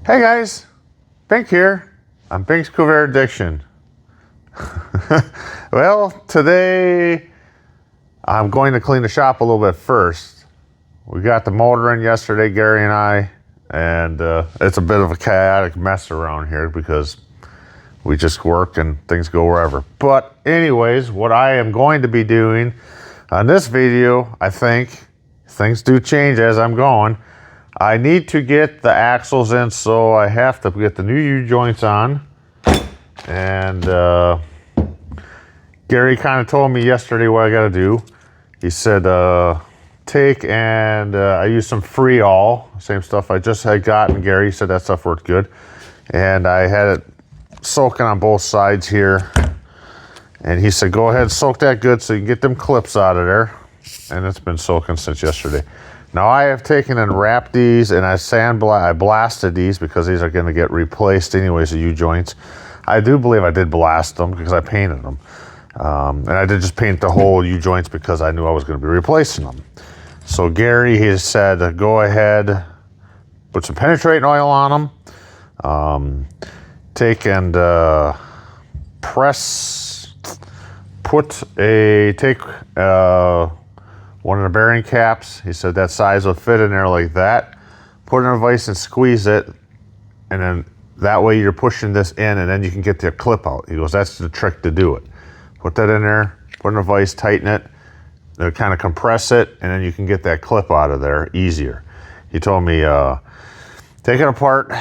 Hey guys, Pink here. I'm Pink's Corvair Addiction. Well, today I'm going to clean the shop a little bit first. We got the motor in yesterday, Gary and I, and it's a bit of a chaotic mess around here because we just work and things go wherever. But anyways, what I am going to be doing on this video, I think things do change as I'm going. I need to get the axles in, so I have to get the new U-joints on. And Gary kind of told me yesterday what I got to do. He said, take and I used some Free-All, same stuff I just had gotten. Gary said that stuff worked good. And I had it soaking on both sides here. And he said, go ahead and soak that good so you can get them clips out of there. And it's been soaking since yesterday. Now I have taken and wrapped these, and I blasted these because these are going to get replaced anyways, the U-joints. I do believe I did blast them because I painted them. And I did just paint the whole U-joints because I knew I was going to be replacing them. So Gary, he said, go ahead, put some penetrating oil on them. Take and take one of the bearing caps. He said that size will fit in there like that. Put it in a vise and squeeze it, and then that way you're pushing this in, and then you can get the clip out. He goes, that's the trick to do it. Put that in there, put it in a vise, tighten it, then kind of compress it, and then you can get that clip out of there easier. He told me, take it apart,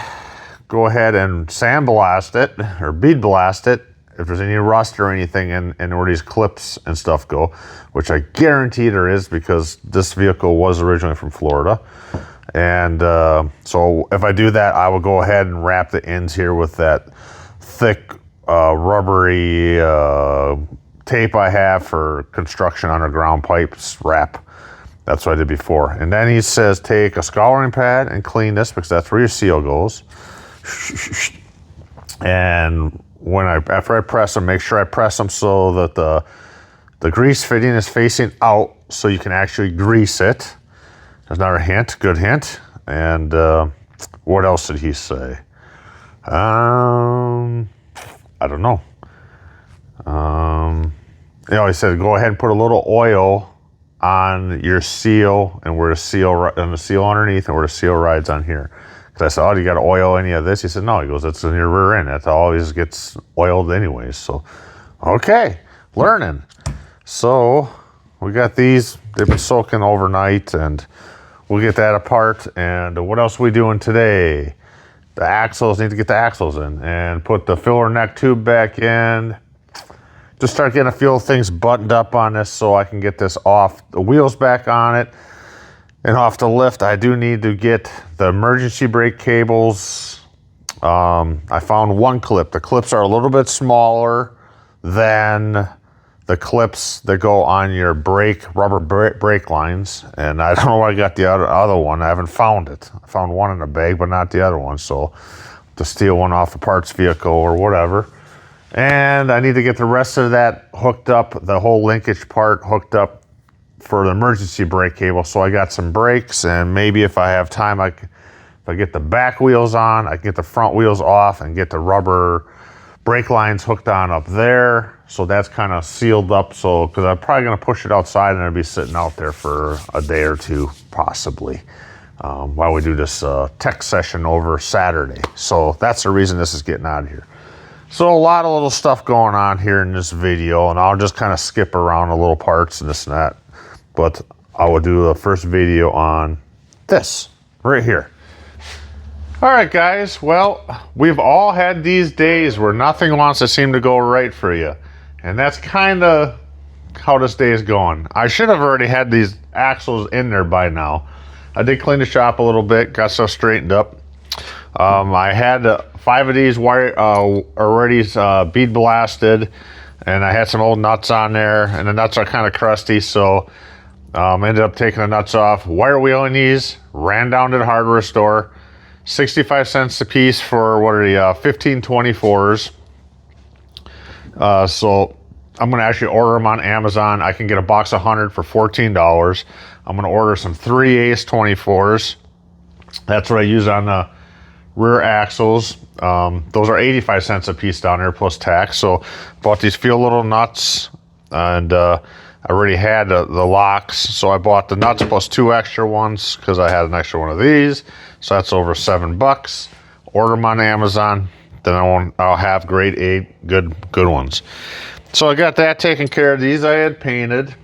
go ahead and sandblast it, or bead blast it, if there's any rust or anything in where these clips and stuff go, which I guarantee there is because this vehicle was originally from Florida. And so if I do that, I will go ahead and wrap the ends here with that thick rubbery tape I have for construction underground pipes wrap. That's what I did before. And then he says take a scouring pad and clean this because that's where your seal goes. And after I press them, make sure I press them so that the grease fitting is facing out so you can actually grease it. There's another hint, good hint. And what else did he say? I don't know. He said go ahead and put a little oil on your seal and where the seal underneath and where the seal rides on here. Because I said, oh, do you got to oil any of this? He said, no. He goes, it's in your rear end. That always gets oiled anyways. So, okay, learning. So, we got these. They've been soaking overnight, and we'll get that apart. And what else are we doing today? The axles, need to get the axles in and put the filler neck tube back in. Just start getting a few things buttoned up on this so I can get this off, the wheels back on it. And off the lift, I do need to get the emergency brake cables. I found one clip. The clips are a little bit smaller than the clips that go on your rubber brake lines. And I don't know where I got the other one. I haven't found it. I found one in the bag, but not the other one. So to steal one off the parts vehicle or whatever. And I need to get the rest of that hooked up, the whole linkage part hooked up for the emergency brake cable. So I got some brakes, and maybe if I have time, if I get the back wheels on, I can get the front wheels off and get the rubber brake lines hooked on up there. So that's kind of sealed up. So, because I'm probably going to push it outside and it'll be sitting out there for a day or two, possibly, while we do this tech session over Saturday. So that's the reason this is getting out of here. So a lot of little stuff going on here in this video, and I'll just kind of skip around the little parts and this and that. But I will do the first video on this right here. All right, guys. Well, we've all had these days where nothing wants to seem to go right for you. And that's kind of how this day is going. I should have already had these axles in there by now. I did clean the shop a little bit, got stuff straightened up. I had 5 of these already bead blasted, and I had some old nuts on there, and the nuts are kind of crusty, so ended up taking the nuts off, wire wheeling these, ran down to the hardware store, 65 cents a piece for what are the 1524s. So I'm going to actually order them on Amazon. I can get a box of 100 for $14. I'm going to order some 3/8 24s. That's what I use on the rear axles. Those are 85 cents a piece down there plus tax. So bought these fuel little nuts, and I already had the locks. So I bought the nuts plus 2 extra ones because I had an extra one of these. So that's over $7. Order them on Amazon. Then I'll have grade A good ones. So I got that taken care of. These I had painted.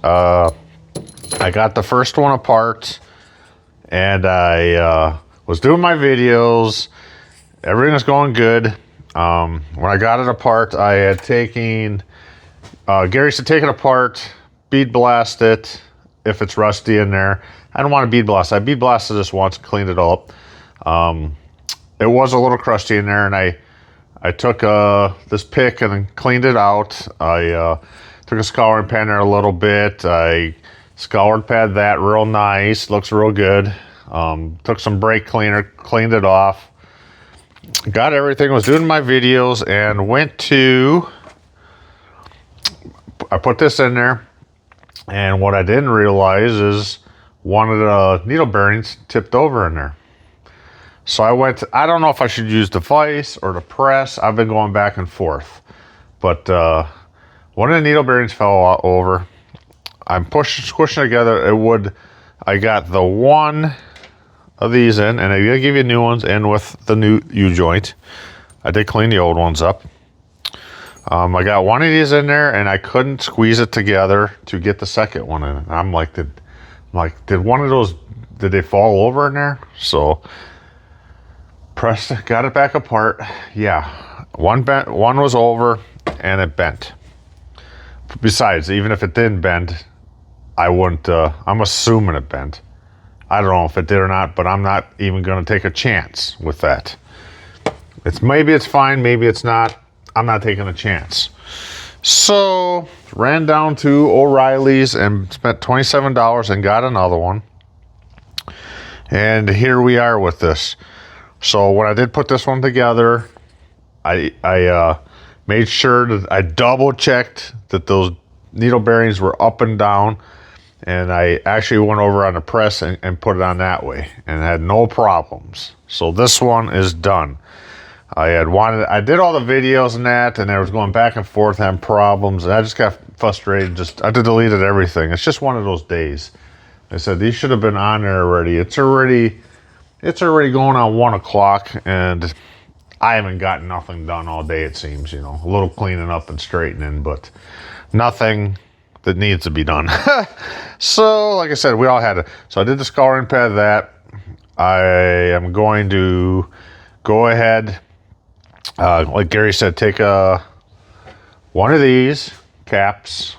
I got the first one apart, and I was doing my videos. Everything was going good. When I got it apart, I had taken, Gary said take it apart, bead blast it if it's rusty in there. I don't want to bead blast. I bead blasted this once, cleaned it all up. It was a little crusty in there, and I took this pick and then cleaned it out. I took a scouring pad there a little bit. I scoured pad that real nice. Looks real good. Took some brake cleaner, cleaned it off. Got everything. Was doing my videos and went to... I put this in there, and what I didn't realize is one of the needle bearings tipped over in there. So I went, I don't know if I should use the vise or the press. I've been going back and forth. But one of the needle bearings fell over. I'm squishing together. I got the one of these in, and I gotta give you new ones in with the new U-joint. I did clean the old ones up. I got one of these in there, and I couldn't squeeze it together to get the second one in. I'm like, did one of those, did they fall over in there? So pressed it, got it back apart. Yeah, one was over, and it bent. Besides, even if it didn't bend, I wouldn't, I'm assuming it bent. I don't know if it did or not, but I'm not even gonna take a chance with that. Maybe it's fine, maybe it's not. I'm not taking a chance. So, ran down to O'Reilly's and spent $27 and got another one. And here we are with this. So when I did put this one together, I made sure that I double checked that those needle bearings were up and down, and I actually went over on the press and put it on that way and had no problems. So this one is done. I did all the videos and that, and I was going back and forth, having problems, and I just got frustrated. I deleted everything. It's just one of those days. I said, these should have been on there already. It's already going on 1 o'clock, and I haven't gotten nothing done all day, it seems, you know. A little cleaning up and straightening, but nothing that needs to be done. So, like I said, we all had it. So I did the scouring pad of that. I am going to go ahead, like Gary said, take one of these caps,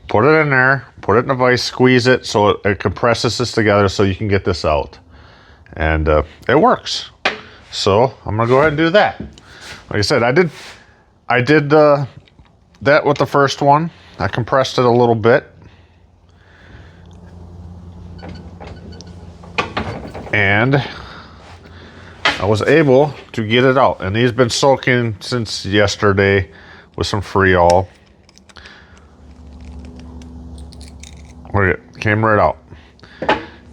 put it in there, put it in a vise, squeeze it so it compresses this together so you can get this out. And it works. So I'm gonna go ahead and do that. Like I said, I did that with the first one. I compressed it a little bit. And I was able to get it out. And these been soaking since yesterday with some Freol. Look, it came right out.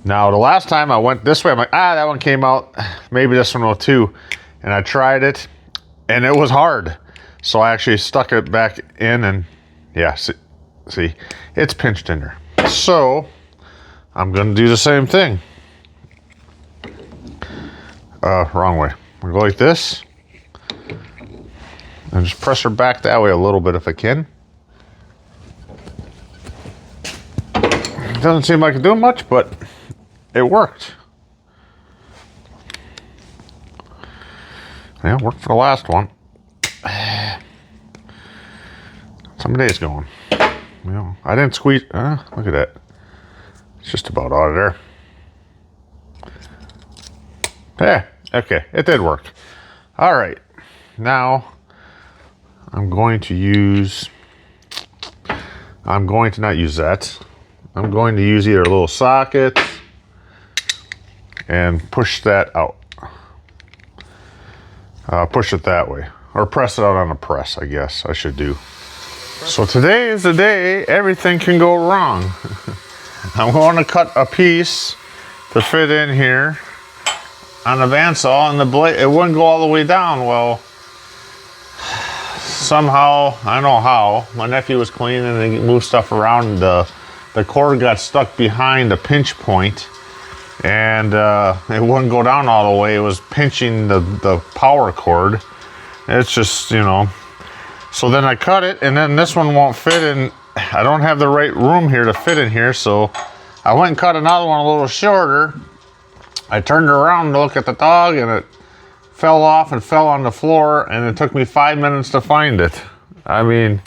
Now, the last time I went this way, I'm like, that one came out. Maybe this one will too. And I tried it, and it was hard. So I actually stuck it back in, and yeah, see, it's pinched in there. So I'm gonna do the same thing. Wrong way. I'm gonna go like this, and just press her back that way a little bit if I can. It doesn't seem like it's doing much, but it worked. Yeah, it worked for the last one. Some days going. You know, I didn't squeeze. Look at that. It's just about out of there. Yeah, okay, it did work. All right, now I'm going to not use that. I'm going to use either a little socket and push that out. Push it that way, or press it out on a press, I guess I should do. So today is the day everything can go wrong. I'm going to cut a piece to fit in here. on the bandsaw, and the blade, it wouldn't go all the way down. Well, somehow, I don't know how, my nephew was cleaning and he moved stuff around, and the cord got stuck behind a pinch point, and it wouldn't go down all the way. It was pinching the power cord. It's just, you know. So then I cut it, and then this one won't fit in. I don't have the right room here to fit in here, so I went and cut another one a little shorter. I turned around to look at the dog, and it fell off and fell on the floor, and it took me 5 minutes to find it. I mean,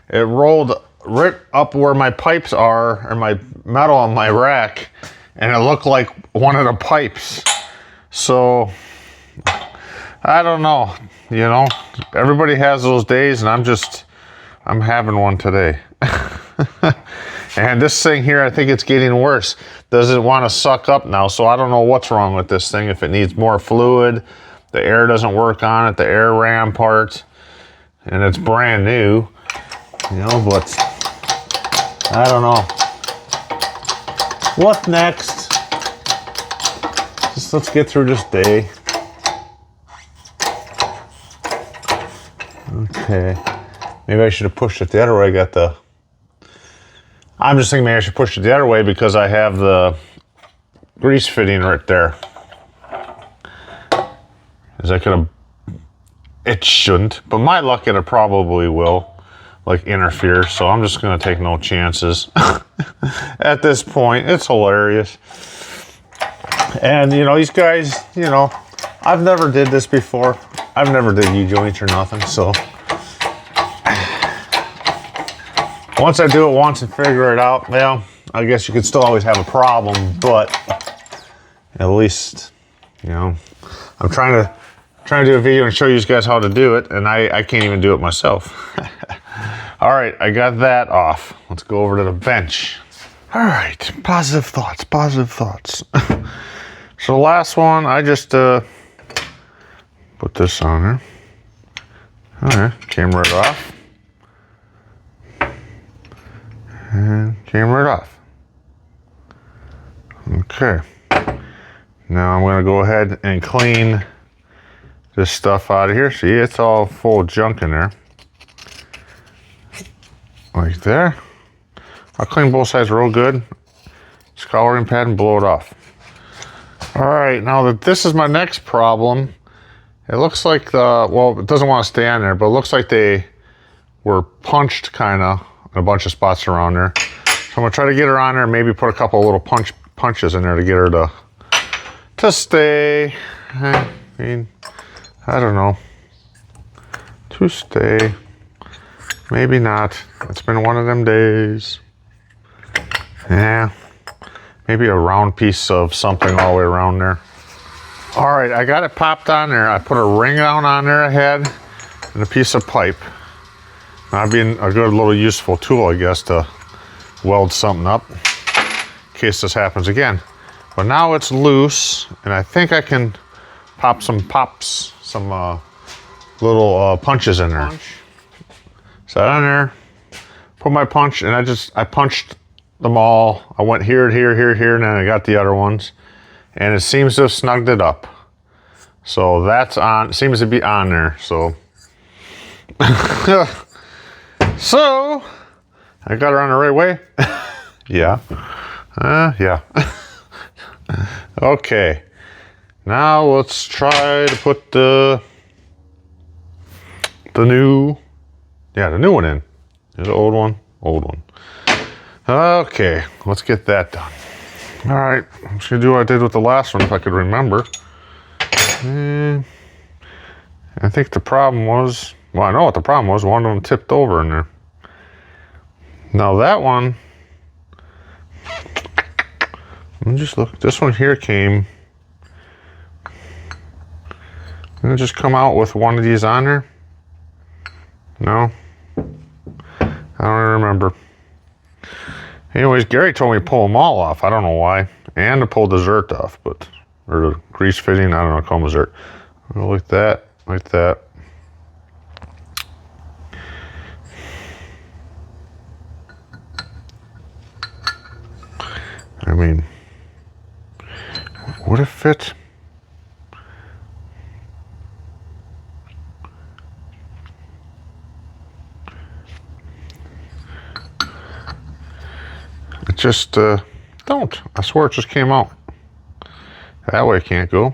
it rolled right up where my pipes are, or my metal on my rack, and it looked like one of the pipes. So, I don't know, you know, everybody has those days, and I'm having one today. And this thing here, I think it's getting worse. Does it want to suck up now? So I don't know what's wrong with this thing. If it needs more fluid, the air doesn't work on it, the air ram part, and it's brand new, you know, but I don't know. What next? Just let's get through this day. Okay. Maybe I should have pushed it the other way. I'm just thinking maybe I should push it the other way because I have the grease fitting right there. Is that gonna, it shouldn't, but my luck it probably will, like, interfere, so I'm just gonna take no chances. At this point, it's hilarious. And, you know, these guys, you know, I've never did this before. I've never did U-joints or nothing, so. Once I do it once and figure it out, well, I guess you could still always have a problem, but at least, you know, I'm trying to do a video and show you guys how to do it, and I can't even do it myself. All right, I got that off. Let's go over to the bench. All right, positive thoughts, positive thoughts. So the last one, I just put this on there. All right, came right off. And came right off. Okay. Now I'm gonna go ahead and clean this stuff out of here. See, it's all full of junk in there. Like there. I'll clean both sides real good. Scouring pad and blow it off. All right, now that this is my next problem, it looks like well, it doesn't want to stay on there, but it looks like they were punched kind of in a bunch of spots around there. So I'm gonna try to get her on there, maybe put a couple little punches in there to get her to stay. I mean, I don't know. To stay. Maybe not. It's been one of them days. Yeah. Maybe a round piece of something all the way around there. All right, I got it popped on there. I put a ring down on there ahead and a piece of pipe. That'd be a good little useful tool, I guess, to weld something up in case this happens again. But now it's loose, and I think I can pop some little punches in there. Set on there, put my punch, and I punched them all. I went here, here, here, here, and then I got the other ones. And it seems to have snugged it up. So that's on, seems to be on there, so. So, I got her on the right way. Yeah. Yeah. Okay. Now let's try to put the new one in. There's the old one. Okay, let's get that done. All right, I'm just gonna do what I did with the last one if I could remember. And I think the problem was, well, I know what the problem was. One of them tipped over in there. Now that one, let me just look. This one here came. Didn't it just come out with one of these on there? No, I don't remember. Anyways, Gary told me to pull them all off. I don't know why. And to pull the zert off, or the grease fitting, I don't know, call them a zert. Like that, like that. I mean, would it fit? just don't. I swear it just came out. That way it can't go.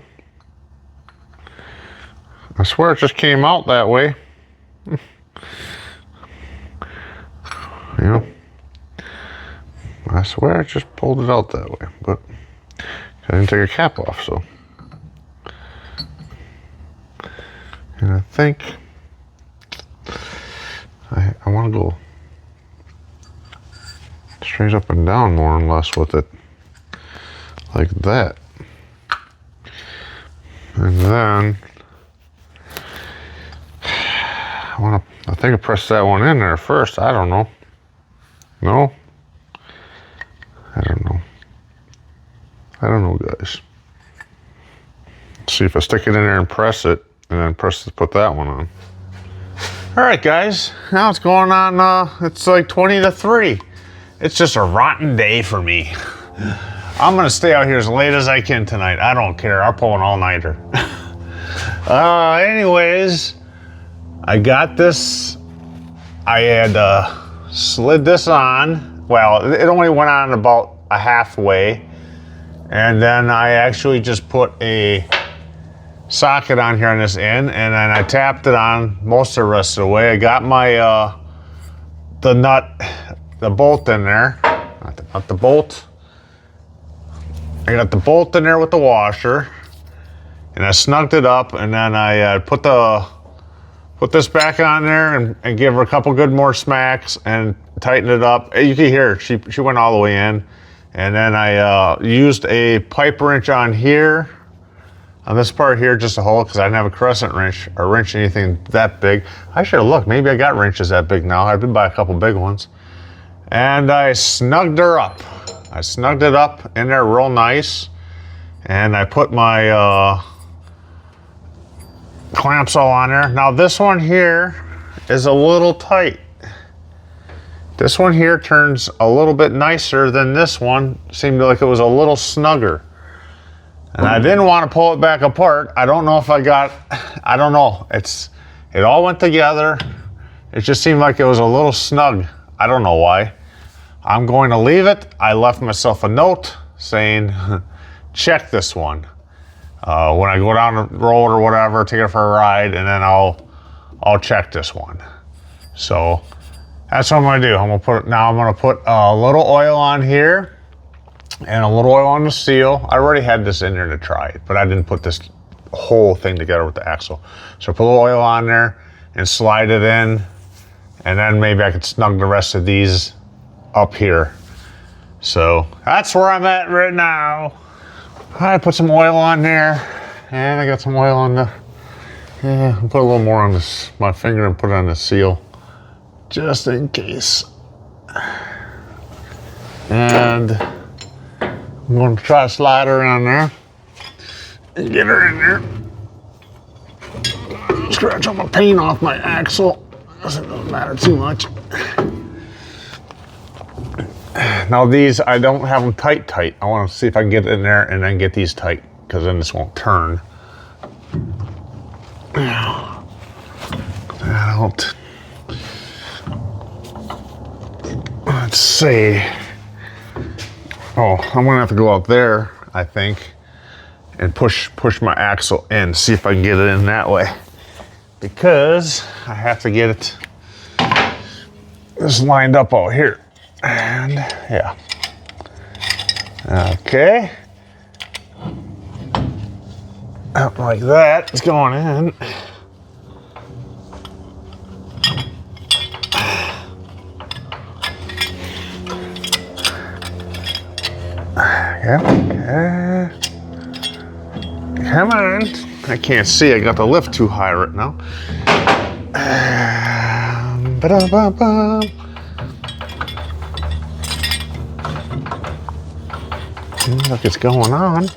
I swear it just came out that way. You know, I swear I just pulled it out that way, but I didn't take a cap off, so. And I think I want to go straight up and down more and less with it, like that. And then I think I pressed that one in there first. I don't know. No? I don't know. I don't know, guys. Let's see if I stick it in there and press it, and then put that one on. All right, guys. Now it's going on, it's like 20 to 3. It's just a rotten day for me. I'm gonna stay out here as late as I can tonight. I don't care. I'll pull an all-nighter. Anyways, I got this. I had slid this on. Well, it only went on about a halfway. And then I actually just put a socket on here on this end, and then I tapped it on most of the rest of the way. I got my, the bolt in there. Not the bolt. I got the bolt in there with the washer, and I snugged it up, and then I put this back on there and give her a couple good more smacks and tighten it up. You can hear her, she went all the way in. And then I used a pipe wrench on here, on this part here, just to hold, because I didn't have a crescent wrench or wrench anything that big. I should have looked. Maybe I got wrenches that big now. I've been by a couple big ones. And I snugged her up. I snugged it up in there real nice. And I put my clamps all on there. Now this one here is a little tight. This one here turns a little bit nicer than this one. Seemed like it was a little snugger. And I didn't want to pull it back apart. I don't know if I don't know. It all went together. It just seemed like it was a little snug. I don't know why. I'm going to leave it. I left myself a note saying, check this one. When I go down the road or whatever, take it for a ride, and then I'll check this one. So that's what I'm gonna do. I'm gonna put a little oil on here and a little oil on the seal. I already had this in there to try it, but I didn't put this whole thing together with the axle. So put a little oil on there and slide it in, and then maybe I could snug the rest of these up here. So that's where I'm at right now. I put some oil on there, and I got some oil on the, I'll put a little more on this, my finger, and put it on the seal, just in case. And I'm going to try to slide her in there and get her in there. Scratch all my paint off my axle. Doesn't matter too much. Now these, I don't have them tight. I want to see if I can get in there and then get these tight, because then this won't turn. Out. Let's see. Oh, I'm gonna have to go out there, I think, and push my axle in, see if I can get it in that way, because I have to get it this lined up out here. And yeah. Okay. Up like that. It's going in. Okay. Come on. I can't see. I got the lift too high right now. Ba-da-ba-ba. Look, it's going on.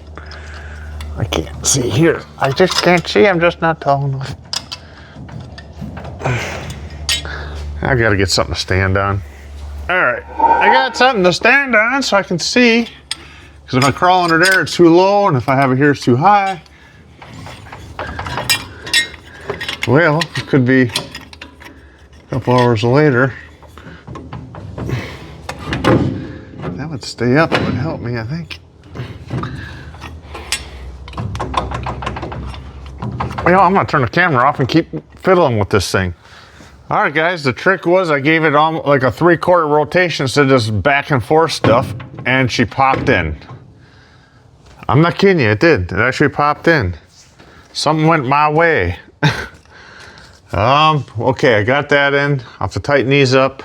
I can't see here. I just can't see. I'm just not tall enough. I gotta get something to stand on. All right, I got something to stand on so I can see. Because if I crawl under there, it's too low, and if I have it here, it's too high. Well, it could be a couple hours later. That have it stay up. It would help me, I think. You know, I'm gonna turn the camera off and keep fiddling with this thing. All right, guys, the trick was I gave it like a 3/4 rotation instead of this back and forth stuff, and she popped in. I'm not kidding you, it did. It actually popped in. Something went my way. Okay, I got that in. I'll have to tighten these up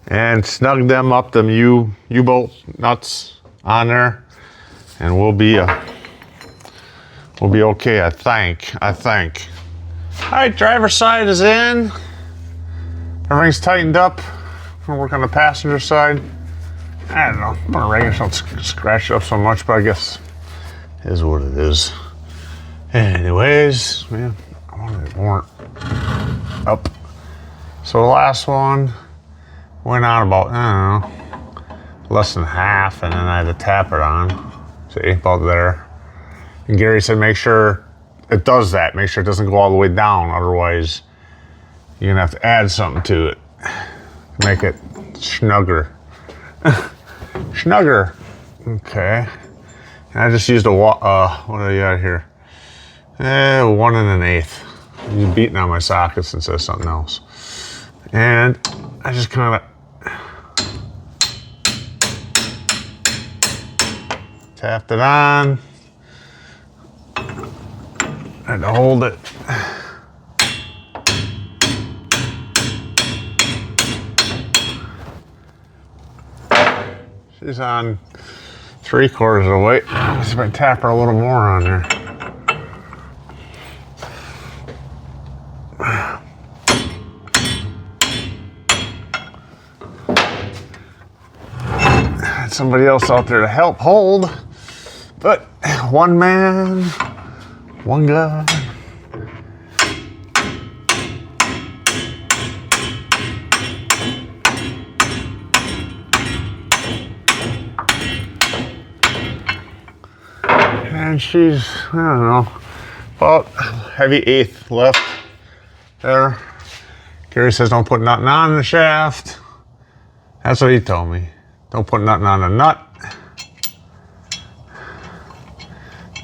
and snug them up, them U-bolt nuts on there, and we'll be okay, I think. All right, driver's side is in. Everything's tightened up. I'm gonna work on the passenger side. I don't know, I'm gonna regular, don't scratch it up so much, but I guess it is what it is. Anyways, man, I wanted it more up. So the last one went on about, I don't know, less than half, and then I had to tap it on. See, about there. And Gary said make sure it does that. Make sure it doesn't go all the way down. Otherwise, you're gonna have to add something to it to make it snugger. Snugger. Okay. And I just used a, what do I got here? 1 1/8. He's beating on my sockets and says something else. And I just kind of tapped it on. I had to hold it. She's on 3/4 of the way. Let's see if I tap her a little more on there. Had somebody else out there to help hold, but one man, one guy. And she's, I don't know, about heavy 1/8 left there. Gary says don't put nothing on the shaft. That's what he told me. Don't put nothing on the nut.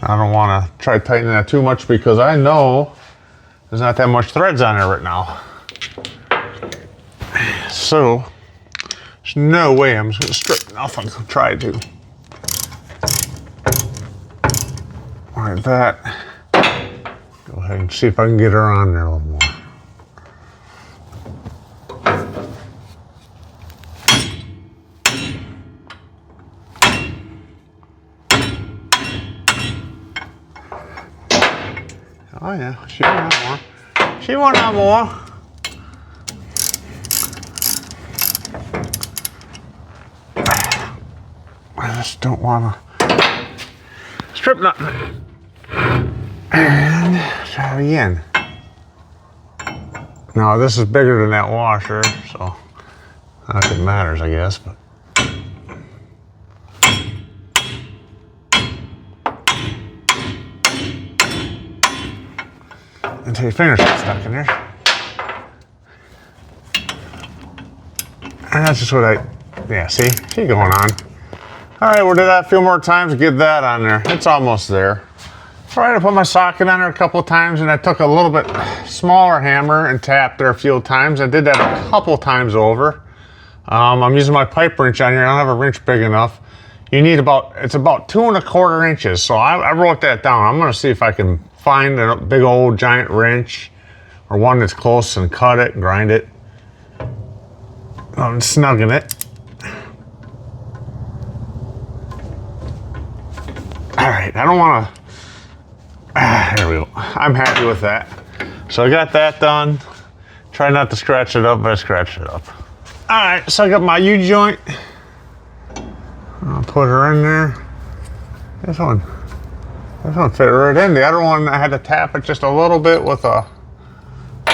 I don't want to try tightening that too much because I know there's not that much threads on there right now. So there's no way I'm just going to strip nothing. I'll try to. Like that. Go ahead and see if I can get her on there a little more. Oh yeah, she wants more. She wants more. I just don't want to strip nothing. And try it again. Now this is bigger than that washer, so not that it matters, I guess. But until your fingers get stuck in there. And that's just what yeah, see going on. All right, we'll do that a few more times to get that on there. It's almost there. All right, I put my socket on there a couple of times, and I took a little bit smaller hammer and tapped there a few times. I did that a couple times over. I'm using my pipe wrench on here. I don't have a wrench big enough. You need it's about 2 1/4 inches. So I wrote that down. I'm gonna see if I can find a big old giant wrench or one that's close and cut it and grind it. I'm snugging it. All right, I don't wanna, there we go. I'm happy with that. So I got that done. Try not to scratch it up, but I scratched it up. All right, so I got my U-joint. I'll put her in there. This one fit right in. The other one, I had to tap it just a little bit with a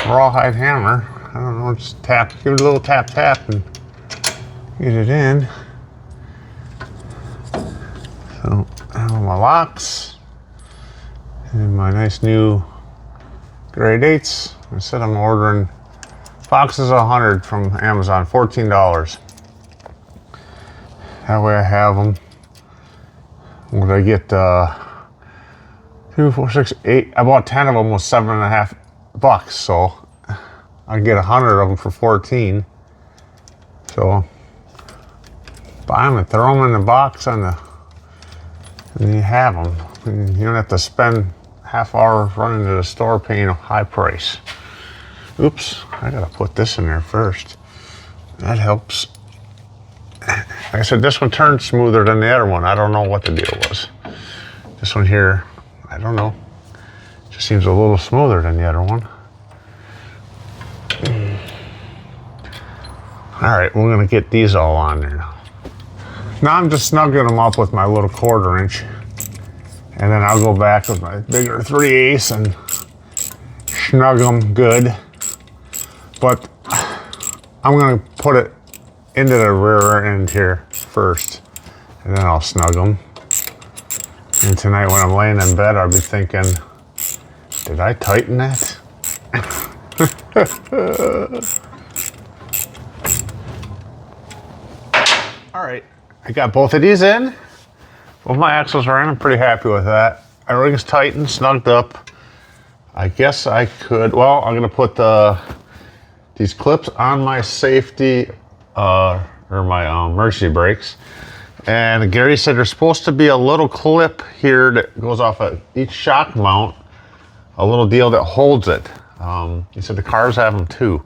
rawhide hammer. I don't know, just tap, give it a little tap and get it in. So I have my locks and my nice new grade 8s. I said I'm ordering boxes of 100 from Amazon, $14. That way I have them. What did I get? 2, 4, 6, 8. I bought 10 of them with $7.50, so I can get 100 of them for 14. So buy them and throw them in the box and you have them. And you don't have to spend half hour running to the store paying a high price. Oops, I gotta put this in there first. That helps. Like I said, this one turned smoother than the other one. I don't know what the deal was. This one here, I don't know. Just seems a little smoother than the other one. All right, we're gonna get these all on there now. Now I'm just snugging them up with my little 1/4 inch. And then I'll go back with my bigger 3/8 and snug them good. But I'm gonna put it into the rear end here first, and then I'll snug them. And tonight when I'm laying in bed, I'll be thinking, did I tighten that? All right, I got both of these in. Both my axles are in. I'm pretty happy with that. Everything's tightened, snugged up. I guess I could, well, I'm gonna put these clips on my safety, or my emergency brakes. And Gary said there's supposed to be a little clip here that goes off of each shock mount, a little deal that holds it. He said the cars have them too.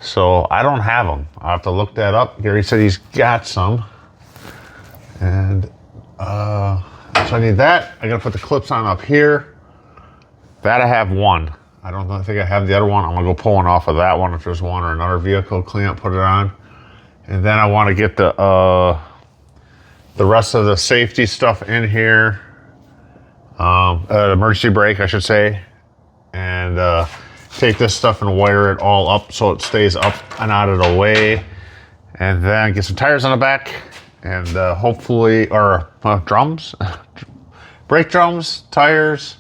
So I don't have them. I'll have to look that up. Gary said he's got some. And so I need that. I gotta put the clips on up here. That I have one. I don't think I have the other one. I'm gonna go pull one off of that one if there's one or another vehicle, clean up, put it on. And then I wanna get the rest of the safety stuff in here. Emergency brake, I should say. And take this stuff and wire it all up so it stays up and out of the way. And then get some tires on the back and hopefully, or drums, brake drums, tires.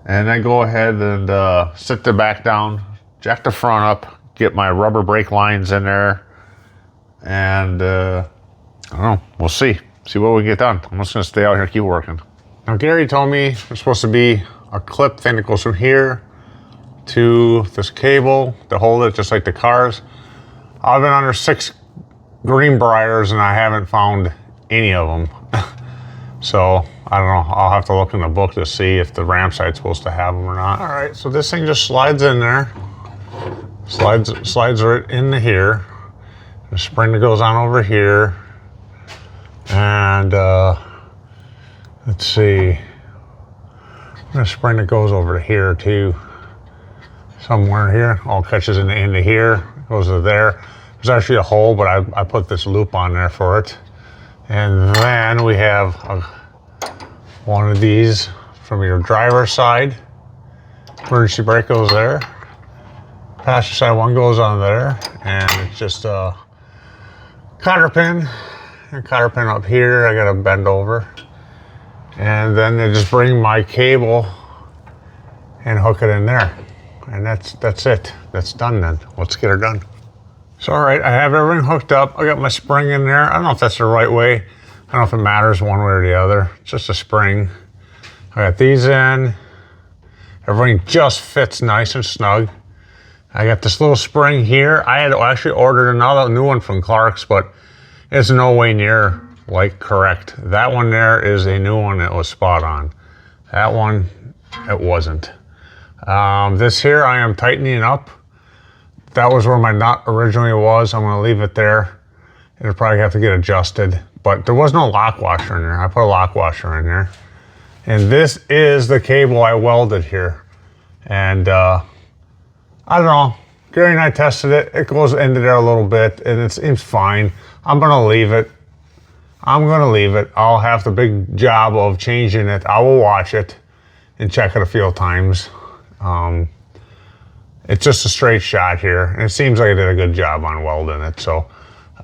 And then go ahead and sit the back down, jack the front up, get my rubber brake lines in there. And I don't know, we'll see what we get done. I'm just gonna stay out here and keep working. Now Gary told me there's supposed to be a clip thing that goes from here to this cable to hold it, just like the cars. I've been under 6 Greenbriers and I haven't found any of them. So I don't know, I'll have to look in the book to see if the Rampside's supposed to have them or not. All right, so this thing just slides in there. Slides right into here. The spring that goes on over here. And let's see. There's a spring that goes over to here too. Somewhere here, all catches in the end of here, goes to there. There's actually a hole, but I put this loop on there for it. And then we have one of these from your driver's side. Emergency brake goes there. Passenger side one goes on there. And it's just a cotter pin. A cotter pin up here, I gotta bend over. And then I just bring my cable and hook it in there. And that's it. That's done then. Let's get her done. So all right, I have everything hooked up. I got my spring in there. I don't know if that's the right way. I don't know if it matters one way or the other. It's just a spring. I got these in. Everything just fits nice and snug. I got this little spring here. I had actually ordered another new one from Clark's, but it's no way near like correct. That one there is a new one that was spot on. That one, it wasn't. This here I am tightening up. That was where my nut originally was. I'm gonna leave it there. It'll probably have to get adjusted, but there was no lock washer in there. I put a lock washer in there. And this is the cable I welded here. And I don't know, Gary and I tested it. It goes into there a little bit and it seems fine. I'm gonna leave it. I'll have the big job of changing it. I will watch it and check it a few times. It's just a straight shot here. And it seems like I did a good job on welding it. So,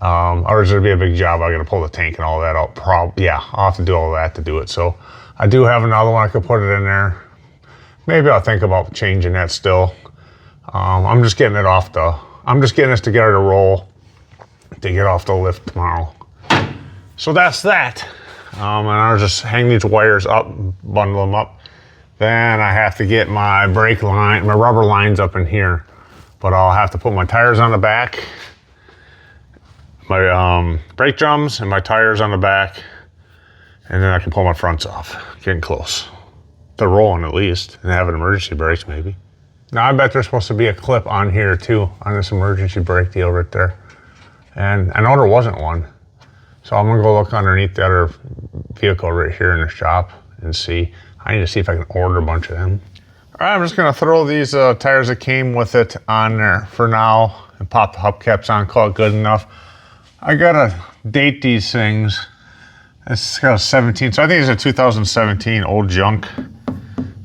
or is it be a big job? I gotta pull the tank and all that out. Yeah, I'll have to do all that to do it. So I do have another one. I could put it in there. Maybe I'll think about changing that still. I'm just getting this to get her to roll to get off the lift tomorrow. So that's that. And I'll just hang these wires up, bundle them up. Then I have to get my brake line, my rubber lines up in here. But I'll have to put my tires on the back, my brake drums and my tires on the back, and then I can pull my fronts off. Getting close. They're rolling at least, and have an emergency brakes maybe. Now I bet there's supposed to be a clip on here too, on this emergency brake deal right there. And I know there wasn't one. So I'm gonna go look underneath the other vehicle right here in the shop and see. I need to see if I can order a bunch of them. All right, I'm just gonna throw these tires that came with it on there for now and pop the hubcaps on, call it good enough. I gotta date these things. It's got a 17, so I think it's a 2017 old junk.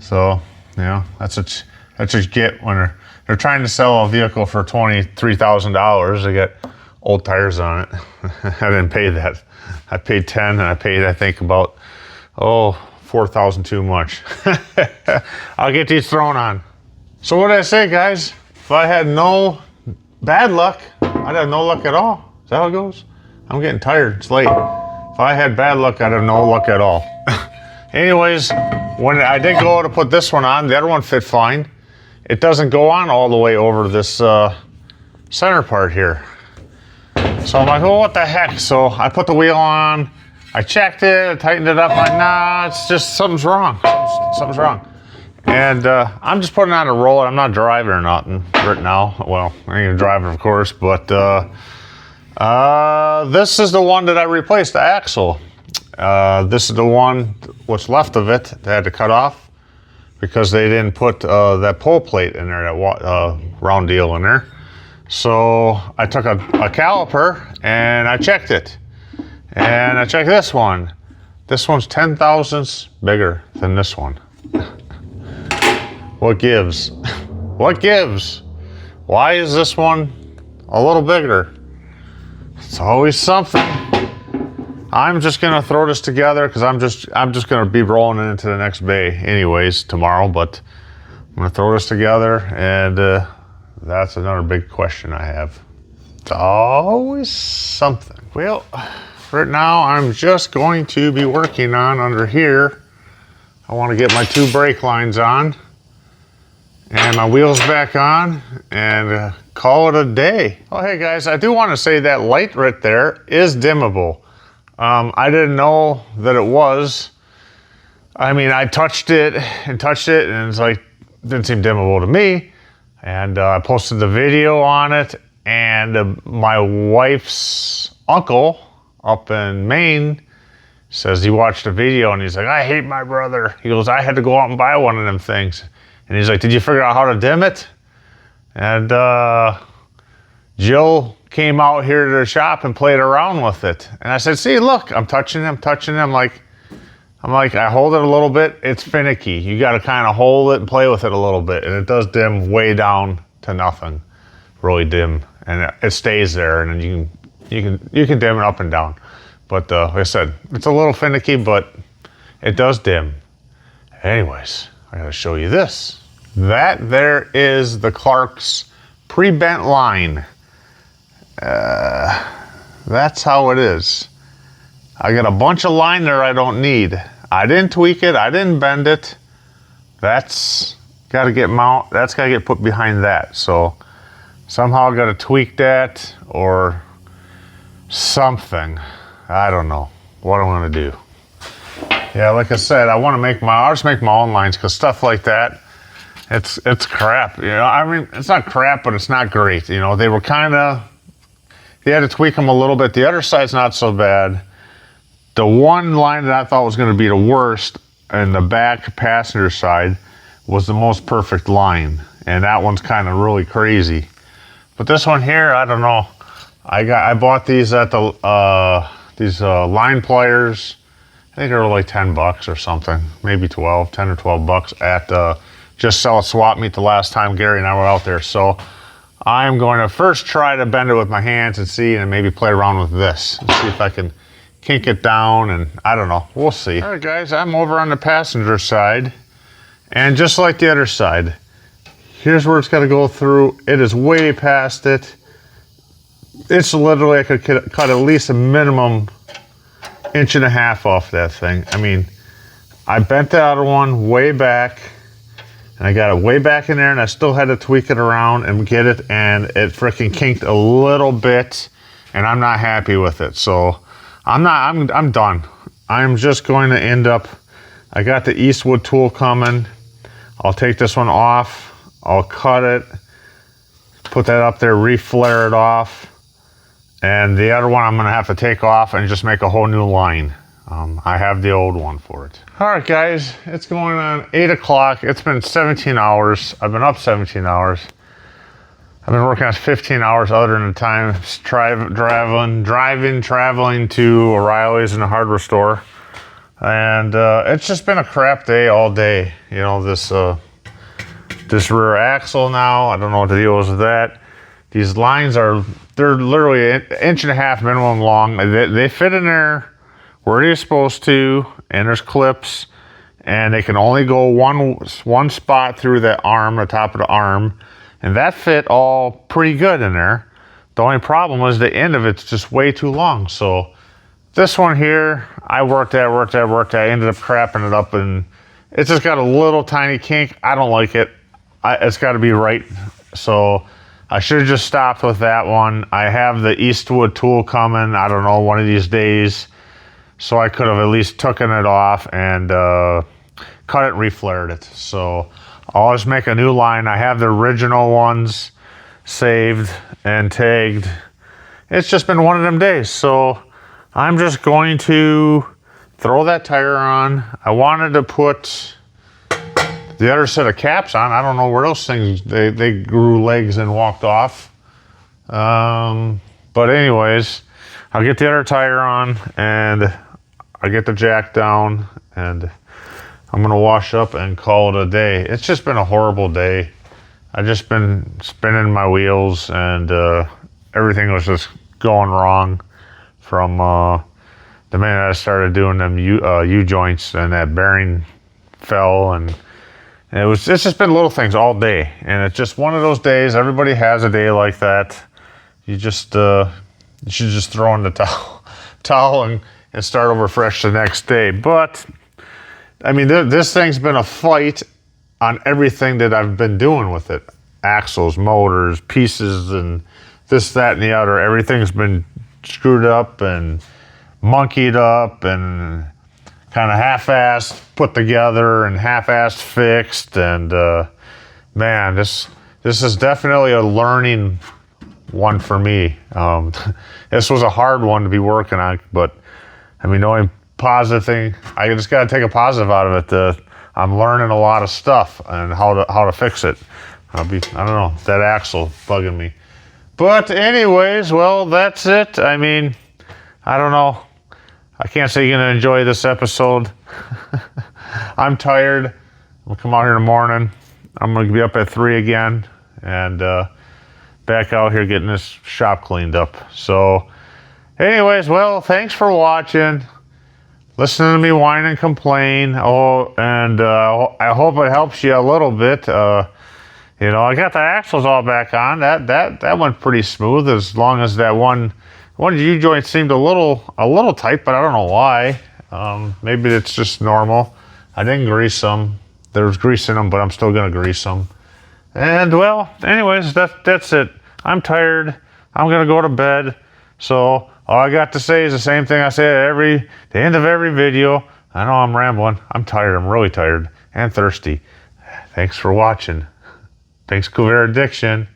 So, yeah, that's what you get when they're trying to sell a vehicle for $23,000. They get old tires on it. I didn't pay that. I paid 10 and I paid, I think, about, 4,000 too much. I'll get these thrown on. So what did I say, guys? If I had no bad luck, I'd have no luck at all. Is that how it goes? I'm getting tired, it's late. If I had bad luck, I'd have no luck at all. Anyways, when I did go to put this one on, the other one fit fine. It doesn't go on all the way over this center part here. So I'm like, oh, what the heck? So I put the wheel on, I checked it, I tightened it up, I'm like, nah, it's just, something's wrong. Something's wrong. And I'm just putting on a roller. I'm not driving or nothing right now. Well, I ain't driving, of course, but this is the one that I replaced, the axle. This is the one, what's left of it, they had to cut off because they didn't put that pull plate in there, that round deal in there. So I took a caliper and I checked it. And I checked this one. This one's 10 thousandths bigger than this one. What gives? What gives? Why is this one a little bigger? It's always something. I'm just gonna throw this together because I'm just gonna be rolling it into the next bay anyways tomorrow, but I'm gonna throw this together, and that's another big question I have. It's always something. Well, right now I'm just going to be working on under here. I want to get my two brake lines on and my wheels back on and call it a day. Oh, hey guys, I do want to say that light right there is dimmable. I didn't know that it was. I mean, I touched it and it's like, didn't seem dimmable to me. And I posted the video on it, and my wife's uncle up in Maine says he watched the video and he's like, I hate my brother. He goes, I had to go out and buy one of them things. And he's like, did you figure out how to dim it? And Jill came out here to the shop and played around with it. And I said, see, look, I'm touching him. I'm like, I hold it a little bit, it's finicky. You gotta kind of hold it and play with it a little bit. And it does dim way down to nothing, really dim. And it stays there, and then you can dim it up and down. But like I said, it's a little finicky, but it does dim. Anyways, I gotta show you this. That there is the Clark's pre-bent line. That's how it is. I got a bunch of line there I don't need. I didn't tweak it, I didn't bend it. That's gotta get put behind that. So somehow I gotta tweak that or something. I don't know what I'm gonna do. Yeah, like I said, I'll just make my own lines, because stuff like that, it's crap. You know, I mean, it's not crap, but it's not great. You know, they had to tweak them a little bit. The other side's not so bad. The one line that I thought was gonna be the worst in the back passenger side was the most perfect line. And that one's kind of really crazy. But this one here, I don't know. I bought these at the, these line pliers. I think they were like 10 bucks or something, maybe 10 or 12 bucks at Just Sell It Swap Meet the last time Gary and I were out there. So I'm going to first try to bend it with my hands and see, and maybe play around with this and see if I can kink it down, and I don't know, we'll see. All right guys, I'm over on the passenger side, and just like the other side, here's where it's got to go through. It is way past it. It's literally, I could cut at least a minimum 1.5 off that thing. I mean, I bent the other one way back, and I got it way back in there, and I still had to tweak it around and get it, and it freaking kinked a little bit, and I'm not happy with it. So I'm done. I'm just going to end up, I got the Eastwood tool coming. I'll take this one off. I'll cut it, put that up there, reflare it off. And the other one I'm gonna have to take off and just make a whole new line. I have the old one for it. All right, guys, it's going on 8 o'clock. It's been 17 hours. I've been up 17 hours. I've been working on 15 hours other than the time traveling to O'Reilly's in the hardware store. And it's just been a crap day all day. You know, this rear axle now, I don't know what the deal is with that. These lines they're literally an 1.5 inch minimum long. They fit in there where you're supposed to, and there's clips, and they can only go one spot through that arm, the top of the arm, and that fit all pretty good in there. The only problem was the end of it's just way too long. So this one here, I worked at, I ended up crapping it up, and it's just got a little tiny kink. I don't like it. It's got to be right. So I should have just stopped with that one. I have the Eastwood tool coming, I don't know, one of these days. So I could have at least taken it off and cut it, reflared it. So I'll just make a new line. I have the original ones saved and tagged. It's just been one of them days. So I'm just going to throw that tire on. I wanted to put the other set of caps on. I don't know where those things, they grew legs and walked off. But anyways, I'll get the other tire on and I get the jack down, and I'm gonna wash up and call it a day. It's just been a horrible day. I've just been spinning my wheels, and everything was just going wrong from the minute I started doing them U-joints, and that bearing fell, and it's just been little things all day. And it's just one of those days. Everybody has a day like that. You just you should just throw in the towel and start over fresh the next day. But I mean, this thing's been a fight on everything that I've been doing with it. Axles, motors, pieces, and this, that, and the other. Everything's been screwed up and monkeyed up and kind of half-assed put together and half-assed fixed. And man, this is definitely a learning one for me. This was a hard one to be working on, but I mean, the only positive thing, I just got to take a positive out of it. I'm learning a lot of stuff and how to fix it. I don't know, that axle bugging me. But anyways, well, that's it. I mean, I don't know. I can't say you're gonna enjoy this episode. I'm tired. I'll come out here in the morning. I'm gonna be up at 3 again and back out here getting this shop cleaned up. So anyways, well, thanks for watching. Listen to me whine and complain. Oh, and I hope it helps you a little bit. You know, I got the axles all back on. That went pretty smooth, as long as that one U-joint seemed a little tight, but I don't know why. Maybe it's just normal. I didn't grease them. There's grease in them, but I'm still gonna grease them. And well, anyways, that's it. I'm tired. I'm gonna go to bed. So all I got to say is the same thing I say at the end of every video. I know I'm rambling. I'm tired. I'm really tired and thirsty. Thanks for watching. Thanks, Corvair Addiction.